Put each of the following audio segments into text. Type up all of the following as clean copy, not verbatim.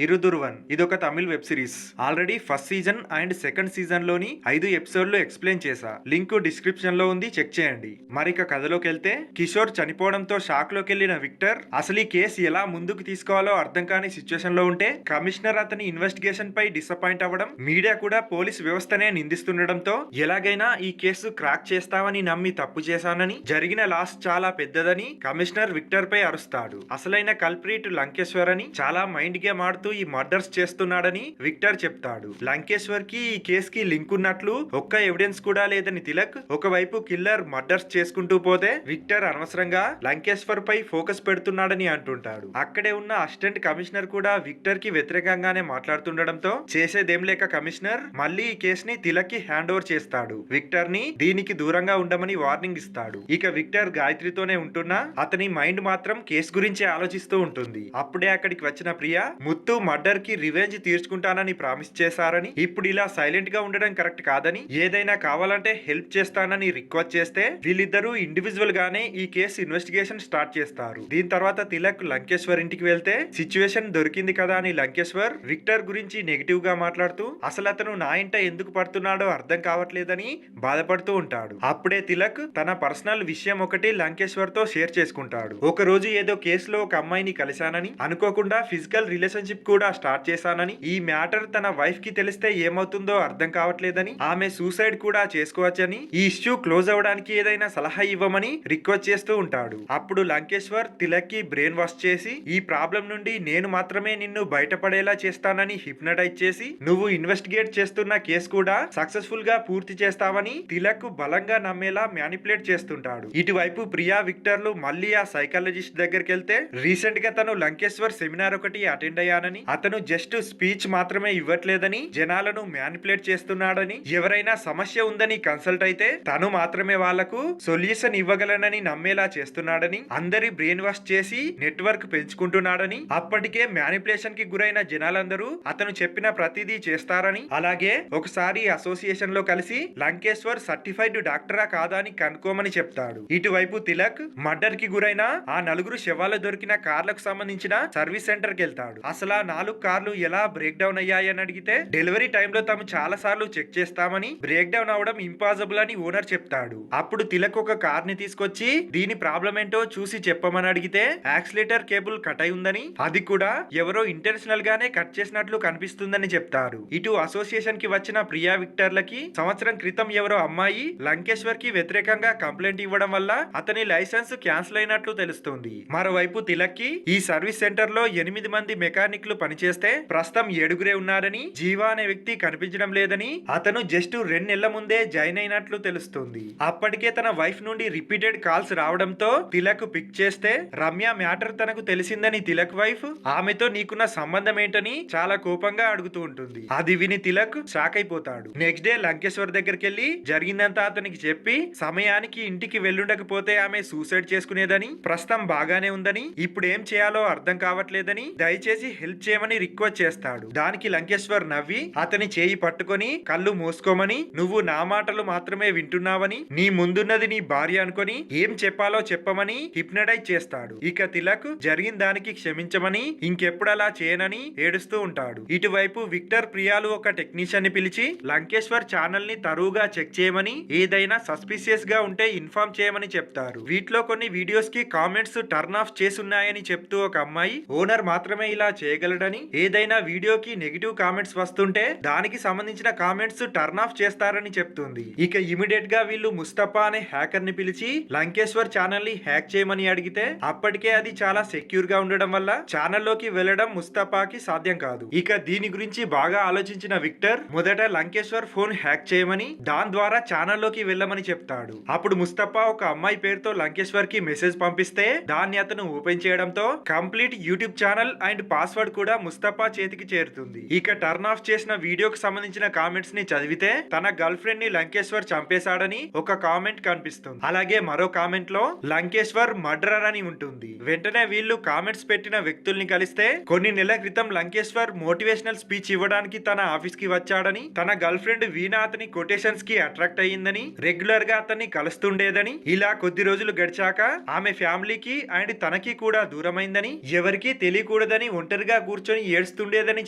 ఇరుదుర్వన్ ఇదొక Tamil web series. Already first season and second season లోని 5 ఎపిసోడ్లు ఎక్స్ప్లెయిన్ చేశా. లింక్ డిస్క్రిప్షన్ లో ఉంది, చెక్ చేయండి. మరిక కథలోకి వెళ్తే, కిషోర్ చనిపోవడంతో షాక్ లోకి వెళ్లిన విక్టర్ అసలు ఈ కేసు ఎలా ముందుకు తీసుకోవాలో అర్థం కాని సిచ్యువేషన్ లో ఉంటే, కమిషనర్ అతని ఇన్వెస్టిగేషన్ పై డిసప్పాయింట్ అవ్వడం, మీడియా కూడా పోలీస్ వ్యవస్థనే నిందిస్తుండడంతో ఎలాగైనా ఈ కేసు క్రాక్ చేస్తామని నమ్మి తప్పు చేశానని, జరిగిన లాస్ చాలా పెద్దదని కమిషనర్ విక్టర్ పై అరుస్తాడు. అసలైన కల్ప్రిట్ లంకేశ్వర్ అని, చాలా మైండ్ గేమ్ ఆడుతూ ఈ మర్డర్స్ చేస్తున్నాడని విక్టర్ చెప్తాడు. లంకేశ్వర్ కి ఈ కేస్ కి లింక్ ఉన్నట్లు ఒక్క ఎవిడెన్స్ కూడా లేదని తిలక్ ఒకవైపు కిల్లర్ మర్డర్స్ చేసుకుంటూ పోతే, విక్టర్ అనవసరంగా లంకేశ్వర్ పై ఫోకస్ పెడుతున్నాడని అంటుంటాడు. అక్కడే ఉన్న అసిస్టెంట్ కమిషనర్ కూడా విక్టర్ కి వ్యతిరేకంగానే మాట్లాడుతుండడంతో చేసేదేం లేక కమిషనర్ మళ్ళీ ఈ కేస్ ని తిలక్ కి హ్యాండ్ ఓవర్ చేస్తాడు. విక్టర్ ని దీనికి దూరంగా ఉండమని వార్నింగ్ ఇస్తాడు. ఇక విక్టర్ గాయత్రితోనే ఉంటున్నా అతని మైండ్ మాత్రం కేసు గురించే ఆలోచిస్తూ ఉంటుంది. అప్పుడే అక్కడికి వచ్చిన ప్రియా, ముత్తు మర్డర్ కి రివెంజ్ తీర్చుకుంటానని ప్రామిస్ చేశారని, ఇప్పుడు ఇలా సైలెంట్ గా ఉండడం కరెక్ట్ కాదని, ఏదైనా కావాలంటే హెల్ప్ చేస్తానని రిక్వెస్ట్ చేస్తే, వీళ్ళిద్దరూ ఇండివిజువల్ గానే ఈ కేసు ఇన్వెస్టిగేషన్ స్టార్ట్ చేస్తారు. దీని తర్వాత తిలక్ లంకేశ్వర్ ఇంటికి వెళ్తే, సిచ్యువేషన్ దొరికింది కదా అని లంకేశ్వర్ విక్టర్ గురించి నెగిటివ్ గా మాట్లాడుతూ, అసలు అతను నా ఇంట ఎందుకు పడుతున్నాడో అర్థం కావట్లేదని బాధపడుతూ ఉంటాడు. అప్పుడే తిలక్ తన పర్సనల్ విషయం ఒకటి లంకేశ్వర్ తో షేర్ చేసుకుంటాడు. ఒక రోజు ఏదో కేసులో ఒక అమ్మాయిని కలిశానని, అనుకోకుండా ఫిజికల్ రిలేషన్షిప్ కూడా స్టార్ట్ చేశానని, ఈ మ్యాటర్ తన వైఫ్ కి తెలిస్తే ఏమవుతుందో అర్థం కావట్లేదని, ఆమె సూసైడ్ కూడా చేసుకోవచ్చని, ఈ ఇష్యూ క్లోజ్ అవ్వడానికి ఏదైనా సలహా ఇవ్వమని రిక్వెస్ట్ చేస్తూ ఉంటాడు. అప్పుడు లంకేశ్వర్ తిలక్ కి బ్రెయిన్ వాష్ చేసి, ఈ ప్రాబ్లం నుండి నేను మాత్రమే నిన్ను బయటపడేలా చేస్తానని హిప్నటైజ్ చేసి, నువ్వు ఇన్వెస్టిగేట్ చేస్తున్న కేసు కూడా సక్సెస్ఫుల్ గా పూర్తి చేస్తావని తిలక్ బలంగా నమ్మేలా మ్యానిపులేట్ చేస్తుంటాడు. ఇటువైపు ప్రియా విక్టర్లు మళ్ళీ ఆ సైకాలజిస్ట్ దగ్గరికి వెళ్తే, రీసెంట్ గా తను లంకేశ్వర్ సెమినార్ ఒకటి అటెండ్ అయ్యానని, అతను జస్ట్ స్పీచ్ మాత్రమే ఇవ్వట్లేదని, జనాలను మ్యానిపులేట్ చేస్తున్నాడని, ఎవరైనా సమస్య ఉందని కన్సల్ట్ అయితే తను మాత్రమే వాళ్లకు సొల్యూషన్ ఇవ్వగలనని నమ్మేలా చేస్తున్నాడని, అందరి బ్రెయిన్ వాష్ చేసి నెట్వర్క్ పెంచుకుంటున్నాడని, అప్పటికే మ్యానిపులేషన్ కి గురైన జనాలందరూ అతను చెప్పిన ప్రతిదీ చేస్తారని, అలాగే ఒకసారి అసోసియేషన్ లో కలిసి లంకేశ్వర్ సర్టిఫైడ్ డాక్టరా కాదా అని కనుక్కోమని చెప్తాడు. ఇటువైపు తిలక్ మర్డర్ కి గురైన ఆ నలుగురు శవాలు దొరికిన కార్లకు సంబంధించిన సర్వీస్ సెంటర్ కి వెళ్తాడు. అసలు ఆ 4 కార్లు ఎలా బ్రేక్ డౌన్ అయ్యాయని అడిగితే, డెలివరీ టైంలో తాము చాలా సార్లు చెక్ చేస్తామని, బ్రేక్ డౌన్ అవడం ఇంపాసిబుల్ అని ఓనర్ చెప్తాడు. అప్పుడు తిలక్ ఒక కార్ ని తీసుకొచ్చి దీని ప్రాబ్లం ఏంటో చూసి చెప్పమని అడిగితే, యాక్సిలేటర్ కేబుల్ కట్ అయి ఉందని, అది కూడా ఎవరో ఇంటెన్షనల్ గానే కట్ చేసినట్లు కనిపిస్తుందని చెప్తారు. ఇటు అసోసియేషన్ కి వచ్చిన ప్రియా విక్టర్లకి సంవత్సరం క్రితం ఎవరో అమ్మాయి లంకేశ్వర్ కి వ్యతిరేకంగా కంప్లైంట్ ఇవ్వడం వల్ల అతని లైసెన్స్ క్యాన్సిల్ అయినట్లు తెలుస్తుంది. మరోవైపు తిలక్ కి ఈ సర్వీస్ సెంటర్ లో 8 మంది మెకానిక్లు పనిచేస్తే ప్రస్తుతం 7గురే ఉన్నారని, జీవా అనే వ్యక్తి కనిపించడం లేదని, అతను జస్ట్ 2 నెలల ముందే జాయిన్ అయినట్లు తెలుస్తుంది. అప్పటికే తన వైఫ్ నుండి రిపీటెడ్ కాల్స్ రావడంతో తిలక్ పిక్ చేస్తే, రమ్య మ్యాటర్ తనకు తెలిసిందని తిలక్ వైఫ్, ఆమెతో నీకున్న సంబంధం ఏంటని చాలా కోపంగా అడుగుతూ ఉంటుంది. అది విని తిలక్ షాక్ అయిపోతాడు. నెక్స్ట్ డే లంకేశ్వర్ దగ్గరికి వెళ్లి జరిగిందంతా అతనికి చెప్పి, సమయానికి ఇంటికి వెళ్ళుండకపోతే ఆమె సూసైడ్ చేసుకునేదని, ప్రస్తుతం బాగానే ఉందని, ఇప్పుడు ఏం చేయాలో అర్థం కావట్లేదని, దయచేసి హెల్ప్ చేయమని రిక్వెస్ట్ చేస్తాడు. దానికి లంకేశ్వర్ నవ్వి అతని చేయి పట్టుకొని కళ్ళు మూసుకోమని, నువ్వు నా మాటలు మాత్రమే వింటున్నావని, నీ ముందున్నది నీ భార్య అనుకొని ఏం చెప్పాలో చెప్పమని హిప్నటైజ్ చేస్తాడు. ఇక తిలక్ జరిగిన దానికి క్షమించమని, ఇంకెప్పుడు అలా చేయనని ఏడుస్తూ ఉంటాడు. ఇటువైపు విక్టర్ ప్రియాలు ఒక టెక్నీషియన్ ని పిలిచి లంకేశ్వర్ ఛానల్ ని తరువుగా చెక్ చేయమని, ఏదైనా సస్పిషియస్ గా ఉంటే ఇన్ఫార్మ్ చేయమని చెప్తారు. వీటిలో కొన్ని వీడియోస్ కి కామెంట్స్ టర్న్ ఆఫ్ చేసున్నాయని చెప్తూ ఒక అమ్మాయి, ఓనర్ మాత్రమే ఇలా చేయగలడని, ఏదైనా వీడియోకి నెగిటివ్ కామెంట్స్ వస్తుంటే దానికి సంబంధించిన కామెంట్స్ టర్న్ ఆఫ్ చేస్తారని చెప్తుంది. ఇక ఇమిడియట్ గా వీళ్ళు ముస్తఫా అనే హ్యాకర్ ని పిలిచి లంకేశ్వర్ ఛానల్ ని హ్యాక్ చేయమని అడిగితే, అప్పటికే అది చాలా సెక్యూర్ గా ఉండడం వల్ల ఛానల్ లోకి వెళ్లడం ముస్తఫాకి సాధ్యం కాదు. ఇక దీని గురించి బాగా ఆలోచించిన విక్టర్ మొదట లంకేశ్వర్ ఫోన్ హ్యాక్ చేయమని, దాని ద్వారా ఛానల్ లోకి వెళ్ళమని చెప్తాడు. అప్పుడు ముస్తఫా ఒక అమ్మాయి పేరుతో లంకేశ్వర్ కి మెసేజ్ పంపిస్తే, దాన్ని అతను ఓపెన్ చేయడంతో complete YouTube channel and password కూడా ముస్తఫా చేతికి చేరుతుంది. ఇక టర్న్ ఆఫ్ చేసిన వీడియోకి సంబంధించిన కామెంట్స్ ని చదివితే, తన గర్ల్ ఫ్రెండ్ ని లంకేశ్వర్ చంపేశాడని ఒక కామెంట్ కనిపిస్తుంది. అలాగే మరో కామెంట్ లో లంకేశ్వర్ మర్డరర్ అని ఉంటుంది. వెంటనే వీళ్ళు కామెంట్స్ పెట్టిన వ్యక్తుల్ని కలిస్తే, కొన్ని నెలల క్రితం లంకేశ్వర్ మోటివేషనల్ స్పీచ్ ఇవ్వడానికి తన ఆఫీస్ కి వచ్చాడని, తన గర్ల్ ఫ్రెండ్ వీణా అతని కొటేషన్స్ కి అట్రాక్ట్ అయ్యిందని, రెగ్యులర్ గా అతన్ని కలుస్తుండేదని, ఇలా కొద్ది రోజులు గడిచాక ఆమె ఫ్యామిలీకి అండ్ తనకి కూడా దూరమైందని, ఎవరికీ తెలియకూడదని ఒంటరిగా కూర్చొని ఏడుస్తుండేదని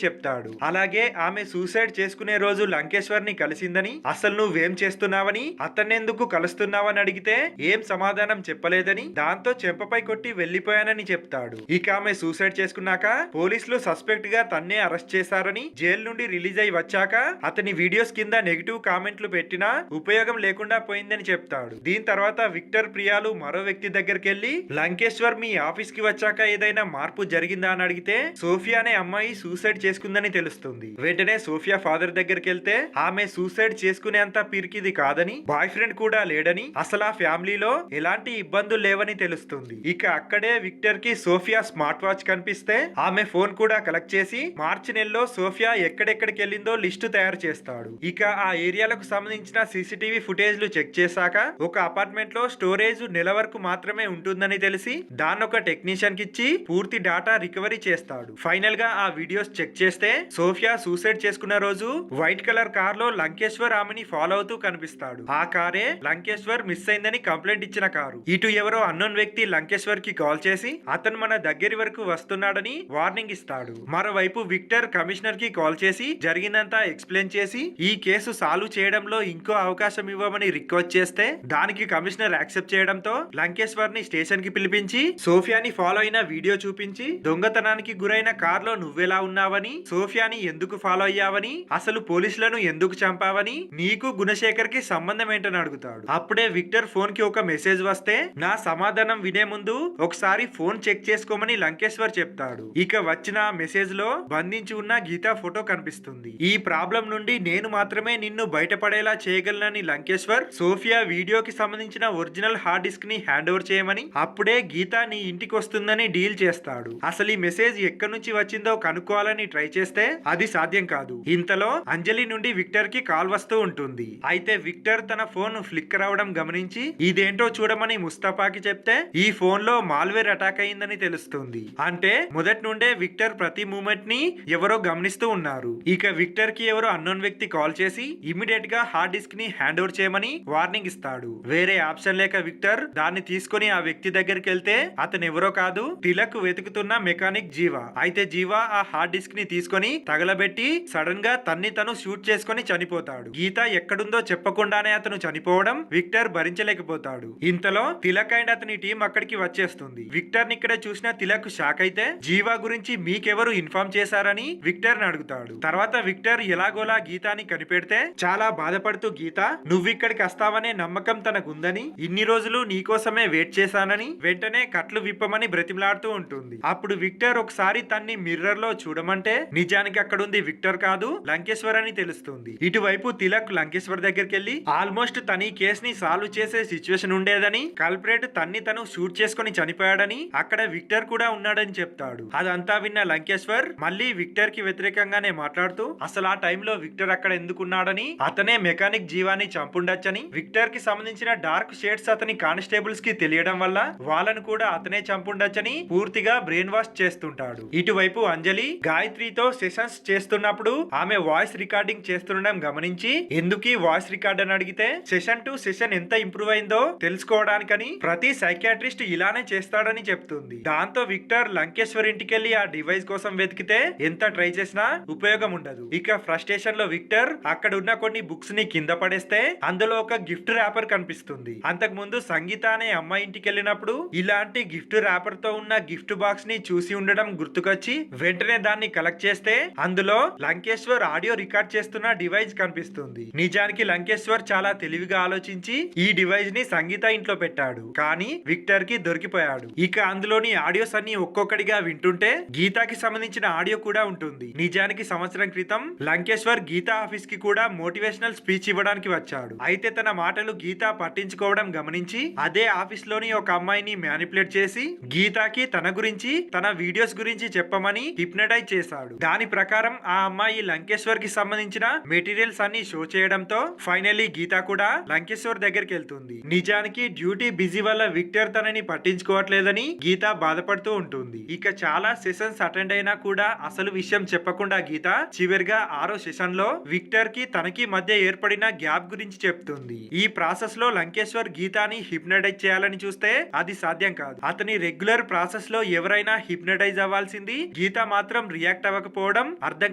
చెప్తాడు. అలాగే ఆమె సూసైడ్ చేసుకునే రోజు లంకేశ్వర్ ని కలిసిందని, అసలు నువ్వేం చేస్తున్నావని, అతన్నెందుకు కలుస్తున్నావని అడిగితే ఏం సమాధానం చెప్పలేదని, దాంతో చెంపపై కొట్టి వెళ్లిపోయానని చెప్తాడు. ఇక ఆమె సూసైడ్ చేసుకున్నాక పోలీసులు సస్పెక్ట్ గా తన్నే అరెస్ట్ చేశారని, జైలు నుండి రిలీజ్ అయి వచ్చాక అతని వీడియోస్ కింద నెగిటివ్ కామెంట్లు పెట్టినా ఉపయోగం లేకుండా పోయిందని చెప్తాడు. దీని తర్వాత విక్టర్ ప్రియాలు మరో వ్యక్తి దగ్గరికి వెళ్లి, లంకేశ్వర్ మీ ఆఫీస్ కి వచ్చాక ఏదైనా మార్పు జరిగిందా అని అడిగితే సోఫియా అనే అమ్మాయి సూసైడ్ చేసుకుందని తెలుస్తుంది. వెంటనే సోఫియా ఫాదర్ దగ్గరికి వెళ్తే ఆమె సూసైడ్ చేసుకునేంత పిరికిది కాదని, బాయ్ ఫ్రెండ్ కూడా లేడని, అసలు ఆ ఫ్యామిలీలో ఎలాంటి ఇబ్బందులు లేవని తెలుస్తుంది. ఇక అక్కడే విక్టర్ కి సోఫియా స్మార్ట్ వాచ్ కనిపిస్తే ఆమె ఫోన్ కూడా కలెక్ట్ చేసి మార్చి నెలలో సోఫియా ఎక్కడెక్కడికి వెళ్ళిందో లిస్టు తయారు చేస్తాడు. ఇక ఆ ఏరియాలకు సంబంధించిన సీసీటీవీ ఫుటేజ్లు చెక్ చేశాక ఒక అపార్ట్మెంట్ లో స్టోరేజ్ నెల వరకు మాత్రమే ఉంటుందని తెలిసి దాన్ని ఒక టెక్నీషియన్ కి ఇచ్చి పూర్తి డాటా రికవరీ చేస్తాడు. ఫైనల్ గా ఆ వీడియోస్ చెక్ చేస్తే సోఫియా సూసైడ్ చేసుకున్న రోజు వైట్ కలర్ కార్ లో లంకేశ్వర్ ఆమెని ఫాలో అవుతూ కనిపిస్తాడు. ఆ కారే లంకేశ్వర్ మిస్ అయిందని కంప్లైంట్ ఇచ్చిన కారు. ఇటు ఎవరో అన్నోన్ వ్యక్తి లంకేశ్వర్ కి కాల్ చేసి అతను మన దగ్గరి వరకు వస్తున్నాడని వార్నింగ్ ఇస్తాడు. మరోవైపు విక్టర్ కమిషనర్ కి కాల్ చేసి జరిగిందంతా ఎక్స్ప్లెయిన్ చేసి ఈ కేసు సాల్వ్ చేయడంలో ఇంకో అవకాశం ఇవ్వమని రిక్వెస్ట్ చేస్తే దానికి కమిషనర్ యాక్సెప్ట్ చేయడంతో లంకేశ్వర్ ని స్టేషన్ కి పిలిపించి సోఫియాని ఫాలో అయిన వీడియో చూపించి దొంగతనానికి గురైన కార్ లో నువ్వెలా ఉన్నావని, సోఫియాని ఎందుకు ఫాలో అయ్యావని, అసలు పోలీసులను ఎందుకు చంపావని, నీకు గుణశేఖర్ కి సంబంధం ఏంటని అడుగుతాడు. అప్పుడే విక్టర్ ఫోన్ కి ఒక మెసేజ్ వస్తే నా సమాధానం వినే ముందు ఒకసారి ఫోన్ చెక్ చేసుకోమని లంకేశ్వర్ చెప్తాడు. ఇక వచ్చిన మెసేజ్ లో బంధించి ఉన్న గీతా ఫోటో కనిపిస్తుంది. ఈ ప్రాబ్లం నుండి నేను మాత్రమే నిన్ను బయటపడేలా చేయగలనని లంకేశ్వర్ సోఫియా వీడియోకి సంబంధించిన ఒరిజినల్ హార్డ్ డిస్క్ ని హ్యాండ్ ఓవర్ చేయమని, అప్పుడే గీత నీ ఇంటికి వస్తుందని డీల్ చేస్తాడు. అసలు ఈ మెసేజ్ ఎక్కడి నుంచి వచ్చిందో కనుక్కోవాలని ట్రై చేస్తే అది సాధ్యం కాదు. ఇంతలో అంజలి నుండి విక్టర్ కి కాల్ వస్తూ ఉంటుంది. అయితే విక్టర్ తన ఫోన్ ఫ్లిక్కర్ అవడం గమనించి ఇదేంటో చూడమని ముస్తఫాకి చెప్తే ఈ ఫోన్ లో మాల్వేర్ అటాక్ అయిందని తెలుస్తుంది. అంటే మొదటి నుండే విక్టర్ ప్రతి మూమెంట్ ని ఎవరో గమనిస్తూ ఉన్నారు. ఇక విక్టర్ కి ఎవరో అన్నోన్ వ్యక్తి కాల్ చేసి ఇమీడియట్ గా హార్డ్ డిస్క్ ని హ్యాండ్ ఓవర్ చేయమని వార్నింగ్ ఇస్తాడు. వేరే ఆప్షన్ లేక విక్టర్ దాన్ని తీసుకుని ఆ వ్యక్తి దగ్గరికి వెళ్తే అతను ఎవరో కాదు, తిలక్ వెతుకుతున్న మెకానిక్ జీవా. అయితే జీవా ఆ హార్డ్ డిస్క్ ని తీసుకొని తగలబెట్టి సడన్ గా తన్ని తను షూట్ చేసుకొని చనిపోతాడు. గీత ఎక్కడుందో చెప్పకుండానే అతను చనిపోవడం విక్టర్ భరించలేకపోతాడు. ఇంతలో తిలక్ అండ్ అతని టీం అక్కడికి వచ్చేస్తుంది. విక్టర్ ని ఇక్కడ చూసిన తిలక్ షాక్ అయితే జీవా గురించి మీకెవరు ఇన్ఫార్మ్ చేశారని విక్టర్ ని అడుగుతాడు. తర్వాత విక్టర్ ఎలాగోలా గీతాని కనిపెడితే చాలా బాధపడుతూ గీత నువ్విక్కడికి వస్తావనే నమ్మకం తనకుందని, ఇన్ని రోజులు నీకోసమే వెయిట్ చేశానని వెంటనే కట్లు విప్పమని బ్రతిమలాడుతూ ఉంటుంది. అప్పుడు విక్టర్ ఒకసారి తన్ని మిర్రర్ లో చూడమంటే నిజానికి అక్కడుంది విక్టర్ కాదు లంకేశ్వర్ అని తెలుస్తుంది. ఇటువైపు తిలక్ లంకేశ్వర్ దగ్గరికి వెళ్లి ఆల్మోస్ట్ తన ఈ కేస్ ని సాల్వ్ చేసే సిచ్యువేషన్ ఉండేదని, కల్ప్రేట్ తన్ని తను షూట్ చేసుకుని చనిపోయాడని, అక్కడ విక్టర్ కూడా ఉన్నాడని చెప్తాడు. అదంతా విన్న లంకేశ్వర్ మళ్ళీ విక్టర్ కి వ్యతిరేకంగానే మాట్లాడుతూ అసలు ఆ టైంలో విక్టర్ అక్కడ ఎందుకున్నాడని, అతనే మెకానిక్ జీవాన్ని చంపుండొచ్చని, విక్టర్ కి సంబంధించిన డార్క్ షేడ్స్ అతని కానిస్టేబుల్స్ కి తెలియడం వల్ల వాళ్ళను కూడా అతనే చంపుండొచ్చని పూర్తిగా బ్రెయిన్ వాష్ చేస్తుంటాడు. ఇటువైపు అంజలి గాయత్రితో సెషన్స్ చేస్తున్నప్పుడు ఆమె వాయిస్ రికార్డింగ్ చేస్తుండడం గమనించి ఎందుకు వాయిస్ రికార్డ్ అని అడిగితే సెషన్ టు సెషన్ ఎంత ఇంప్రూవ్ అయిందో తెలుసుకోవడానికని ప్రతి సైకియాట్రిస్ట్ ఇలానే చేస్తాడని చెప్తుంది. దాంతో విక్టర్ లంకేశ్వర్ ఇంటికెళ్లి ఆ డివైస్ కోసం వెతికితే ఎంత ట్రై చేసినా ఉపయోగం ఉండదు. ఇక ఫ్రస్ట్రేషన్ లో విక్టర్ అక్కడ ఉన్న కొన్ని బుక్స్ ని కింద పడేస్తే అందులో ఒక గిఫ్ట్ ర్యాపర్ కనిపిస్తుంది. అంతకు ముందు సంగీత అనే అమ్మాయి ఇంటికి వెళ్ళినప్పుడు ఇలాంటి గిఫ్ట్ ర్యాపర్ తో ఉన్న గిఫ్ట్ బాక్స్ ని చూసి ఉండడం గుర్తుకొచ్చి వెంటనే దాన్ని కలెక్ట్ చేస్తే అందులో లంకేశ్వర్ ఆడియో రికార్డ్ చేస్తున్న డివైస్ కనిపిస్తుంది. నిజానికి లంకేశ్వర్ చాలా తెలివిగా ఆలోచించి ఈ డివైస్ ని సంగీత ఇంట్లో పెట్టాడు. కానీ విక్టర్ కి దొరికిపోయాడు. ఇక అందులోని ఆడియోస్ అన్ని ఒక్కొక్కడిగా వింటుంటే గీతాకి సంబంధించిన ఆడియో కూడా ఉంటుంది. నిజానికి సంవత్సరం క్రితం లంకేశ్వర్ గీతా ఆఫీస్ కి కూడా మోటివేషనల్ స్పీచ్ ఇవ్వడానికి వచ్చాడు. అయితే తన మాటలు గీత పట్టించుకోవడం గమనించి అదే ఆఫీస్ లోని ఒక అమ్మాయిని మ్యానిపులేట్ చేసి గీతాకి తన గురించి తన వీడియోస్ గురించి చెప్పమని హిప్నటైజ్ చేశాడు. దాని ప్రకారం ఆ అమ్మాయి లంకేశ్వర్ కి సంబంధించిన మెటీరియల్స్ అన్ని షో చేయడంతో ఫైనల్లీ గీత కూడా లంకేశ్వర్ దగ్గరికి వెళ్తుంది. నిజానికి డ్యూటీ బిజీ వల్ల విక్టర్ తనని పట్టించుకోవట్లేదని గీత బాధపడుతూ ఉంటుంది. ఇక చాలా సెషన్స్ అటెండ్ అయినా కూడా అసలు విషయం చెప్పకుండా గీత చివరిగా 6వ సెషన్ లో విక్టర్ కి తనకి మధ్య ఏర్పడిన గ్యాప్ గురించి చెప్తుంది. ఈ ప్రాసెస్ లో లంకేశ్వర్ గీతాని హిప్నటైజ్ చేయాలని చూస్తే అది సాధ్యం కాదు. అతని రెగ్యులర్ ప్రాసెస్ లో ఎవరైనా హిప్నటైజ్ అవ్వాల్సింది గీత మాత్రం రియాక్ట్ అవ్వకపోవడం అర్థం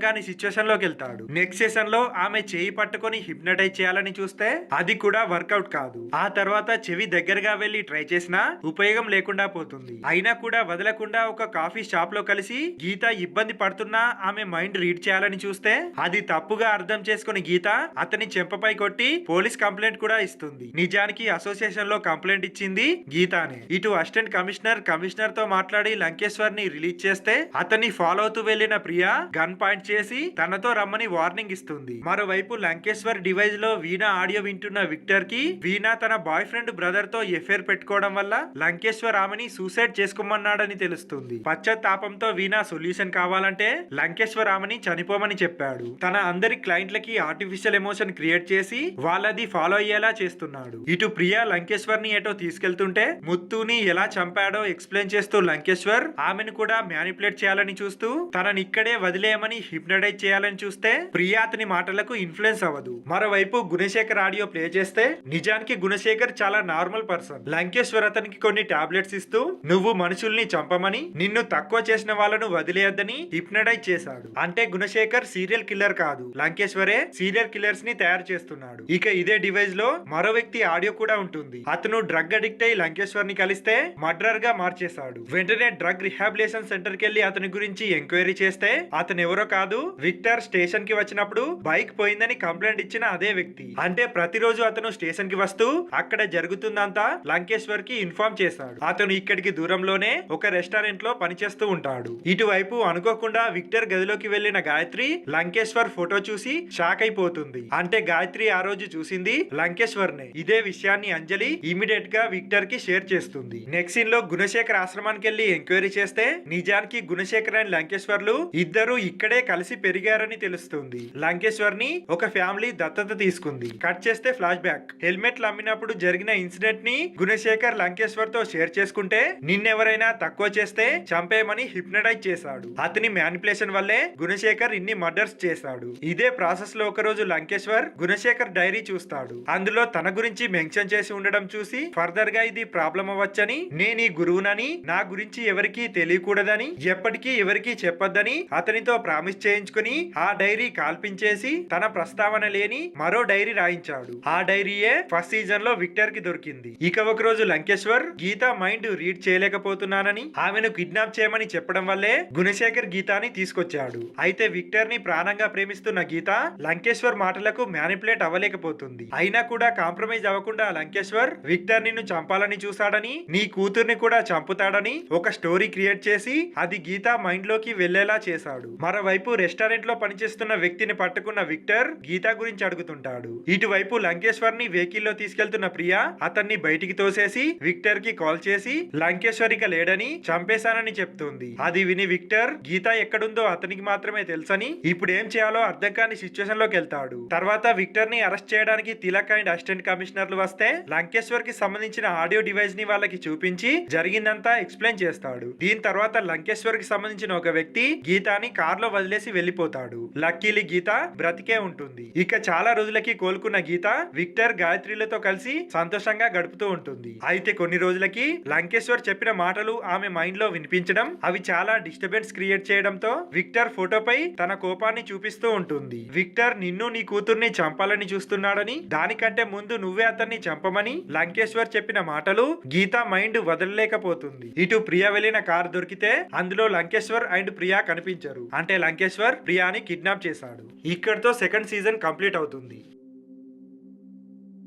కాని సిచ్యువేషన్ లోకి వెళ్తాడు. నెక్స్ట్ సెషన్ లో ఆమె చేయి పట్టుకొని హిప్నటైజ్ చేయాలని చూస్తే అది కూడా వర్కౌట్ కాదు. ఆ తర్వాత చెవి దగ్గరగా వెళ్లి ట్రై చేసినా ఉపయోగం లేకుండా పోతుంది. అయినా కూడా వదలకుండా ఒక కాఫీ షాప్ లో కలిసి గీత ఇబ్బంది పడుతున్నా ఆమె మైండ్ రీడ్ చేయాలని చూస్తే అది తప్పుగా అర్థం చేసుకుని గీత అతని చెంపపై కొట్టి పోలీస్ కంప్లైంట్ కూడా ఇస్తుంది. నిజానికి అసోసియేషన్ లో కంప్లైంట్ ఇచ్చింది గీతానే. ఇటు అసిస్టెంట్ కమిషనర్ తో మాట్లాడి లంకేశ్వర్ ని రిలీజ్ చేస్తే అతన్ని ఫాలో అవుతూ వెళ్లిన ప్రియా గన్ పాయింట్ చేసి తనతో రమ్మని వార్నింగ్ ఇస్తుంది. మరోవైపు లంకేశ్వర్ డివైస్ లో వీణా ఆడియో వింటున్న విక్టర్ కి వీణా తన బాయ్ ఫ్రెండ్ బ్రదర్ తో ఎఫైర్ పెట్టుకోవడం వల్ల లంకేశ్వర్ ఆమెని సూసైడ్ చేసుకోమన్నాడని తెలుస్తుంది. పశ్చాత్తాపంతో వీణా సొల్యూషన్ కావాలంటే లంకేశ్వర్ ఆమెని చనిపోమని చెప్పాడు. తన అందరి క్లయింట్లకి ఆర్టిఫిషియల్ ఎమోషన్ క్రియేట్ చేసి వాళ్ళది ఫాలో అయ్యేలా చేస్తున్నాడు. ఇటు ప్రియా లంకేశ్వర్ ని ఏటో తీసుకెళ్తుంటే ముత్తుని ఎలా చంపాడో ఎక్స్ప్లెయిన్ చేస్తూ లంకేశ్వర్ ఆమెను కూడా మ్యానిపులేట్ చేయాలని చూస్తూ తనని ఇక్కడే వదిలేయమని హిప్నటైజ్ చేయాలని చూస్తే ప్రియా అతని మాటలకు ఇన్ఫ్లుయెన్స్ అవ్వదు. మరోవైపు గుణశేఖర్ ఆడియో ప్లే చేస్తే నిజానికి గుణశేఖర్ చాలా నార్మల్ పర్సన్. లంకేశ్వర్ అతనికి కొన్ని టాబ్లెట్స్ ఇస్తూ నువ్వు మనుషుల్ని చంపమని నిన్ను తక్కువ చేసిన వాళ్ళను వదిలేయద్దని హిప్నటైజ్ చేశాడు. అంటే గుణశేఖర్ సీరియల్ కిల్లర్ కాదు, లంకేశ్వరే సీరియల్ కిల్లర్స్ ని తయారు చేస్తున్నాడు. ఇక ఇదే డివైస్ లో మరో వ్యక్తి ఆడియో కూడా ఉంటుంది. అతను డ్రగ్ అడిక్ట్ అయి లంకేశ్వర్ ని కలిస్తే మర్డరర్ గా మార్చేశాడు. వెంటనే డ్రగ్ రిహాబిలేషన్ సెంటర్ కి వెళ్లి అతని గురించి ఎంక్వైరీ చేస్తే అతను ఎవరో కాదు, విక్టర్ స్టేషన్ కి వచ్చినప్పుడు బైక్ పోయిందని కంప్లైంట్ ఇచ్చిన అదే వ్యక్తి. అంటే ప్రతిరోజు అతను స్టేషన్ కి వస్తూ అక్కడ జరుగుతుందంతా లంకేశ్వర్ కి ఇన్ఫార్మ్ చేశాడు. అతను ఇక్కడికి దూరంలోనే ఒక రెస్టారెంట్ లో పనిచేస్తూ ఉంటాడు. ఇటువైపు అనుకోకుండా విక్టర్ గదిలోకి వెళ్లిన గాయత్రి లంకేశ్వర్ ఫోటో చూసి షాక్ అయిపోతుంది. అంటే గాయత్రి ఆ రోజు చూసింది లంకేశ్వర్ నే. ఇదే విషయాన్ని అంజలి ఇమీడియట్ గా విక్టర్ కి షేర్ చేస్తుంది. నెక్స్ట్ సీన్ లో గుణశేఖర్ ఆశ్రమానికి వెళ్లి ఎంక్వైరీ చేస్తే నిజానికి గుణశేఖర్ అండ్ లంకేశ్వర్లు ఇద్దరు ఇక్కడే కలిసి పెరిగారని తెలుస్తుంది. లంకేశ్వర్ ని ఒక ఫ్యామిలీ దత్తత తీసుకుంది. కట్ చేస్తే ఫ్లాష్ బ్యాక్. హెల్మెట్లు అమ్మినప్పుడు జరిగిన ఇన్సిడెంట్ ని గుణశేఖర్ లంకేశ్వర్ తో షేర్ చేసుకుంటే నిన్నెవరైనా తక్కువ చేస్తే చంపేయమని హిప్నటైజ్ చేశాడు. అతని మ్యానిపులేషన్ వల్లే గుణశేఖర్ ఇన్ని మర్డర్స్ చేశాడు. ఇదే ప్రాసెస్ లో ఒక రోజు లంకేశ్వర్ గుణశేఖర్ డైరీ చూస్తాడు. అందులో తన గురించి మెన్షన్ చేసి ఉండడం చూసి ఫర్దర్ గా ఇది ప్రాబ్లం అవ్వచ్చని, నేను ఈ గురువునని, నా గురించి ఎవరికి తెలియకూడదని, ఎప్పటికీ ఎవరికి చెప్పొద్దని అతనితో ప్రామిస్ చేయించుకుని ఆ డైరీ కాల్పించేసి తన ప్రస్తావన లేని మరో డైరీ రాయించాడు. ఆ డైరీయే ఫస్ట్ సీజన్ లో విక్టర్ కి దొరికింది. ఇక ఒక రోజు లంకేశ్వర్ గీత మైండ్ రీడ్ చేయలేకపోతున్నానని ఆమెను కిడ్నాప్ చేయమని చెప్పడం వల్లే గుణశేఖర్ గీతాని తీసుకొచ్చాడు. అయితే విక్టర్ ని ప్రాణంగా ప్రేమిస్తున్న గీత లంకేశ్వర్ మాటలకు మ్యానిపులేట్ అవ్వలేకపోతుంది. అయినా కూడా కాంప్రమైజ్ అవ్వకుండా లంకేశ్వర్ విక్టర్ నిన్ను చంపాలని చూశాడని, నీ కూతుర్ని కూడా చంపుతాడని ఒక స్టోరీ క్రియేట్ చేసి అది గీత మైండ్ లోకి వెళ్లేలా చేశాడు. మరోవైపు రెస్టారెంట్ లో పనిచేస్తున్న వ్యక్తిని పట్టుకున్న విక్టర్ గీత గురించి అడుగుతుంటాడు. ఇటువైపు లంకేశ్వర్ ని వెహికల్ లో తీసుకెళ్తున్న ప్రియా అతన్ని బయటికి తోసేసి విక్టర్ కి కాల్ చేసి లంకేశ్వర్ ఇక లేడని చంపేశానని చెప్తుంది. అది విని విక్టర్ గీత ఎక్కడుందో అతనికి మాత్రమే తెలుసని ఇప్పుడు ఏం చేయాలో అర్థం కాని సిచ్యువేషన్ లోకి వెళ్తాడు. తర్వాత విక్టర్ ని అరెస్ట్ చేయడానికి తిలక్ అండ్ అసిస్టెంట్ కమిషనర్లు వస్తే లంకేశ్వర్ కి సంబంధించిన ఆడియో డివైస్ ని వాళ్ళకి చూపించి జరిగిందంతా ఎక్స్ప్లెయిన్ చేస్తాడు. దీని తర్వాత లంకేశ్వర్ కి సంబంధించిన ఒక వ్యక్తి గీతాని కార్ లో వదిలేసి వెళ్లిపోతాడు. లక్కీలీ గీత బ్రతికే ఉంటుంది. ఇక చాలా రోజులకి కోలుకున్న గీత విక్టర్ గాయత్రిలతో కలిసి సంతోషంగా గడుపుతూ ఉంటుంది. అయితే కొన్ని రోజులకి లంకేశ్వర్ చెప్పిన మాటలు ఆమె మైండ్ లో వినిపించడం, అవి చాలా డిస్టర్బెన్స్ క్రియేట్ చేయడంతో విక్టర్ ఫోటోపై తన కోపాన్ని చూపిస్తూ ఉంటుంది. విక్టర్ నిన్ను నీ కూతుర్ని చంపాలని చూస్తున్నాడని, దానికంటే ముందు నువ్వే అతన్ని చంపమని లంకేశ్వర్ చెప్పిన మాటలు గీత మైండ్ వదలలేకపోతుంది. ఇటు ప్రియా వెళ్లిన కార్ దొరికితే అందులో లంకేశ్వర్ అండ్ ప్రియా కనిపించరు. అంటే లంకేశ్వర్ ప్రియాని కిడ్నాప్ చేశాడు. ఇక్కడితో సెకండ్ సీజన్ కంప్లీట్ అవుతుంది.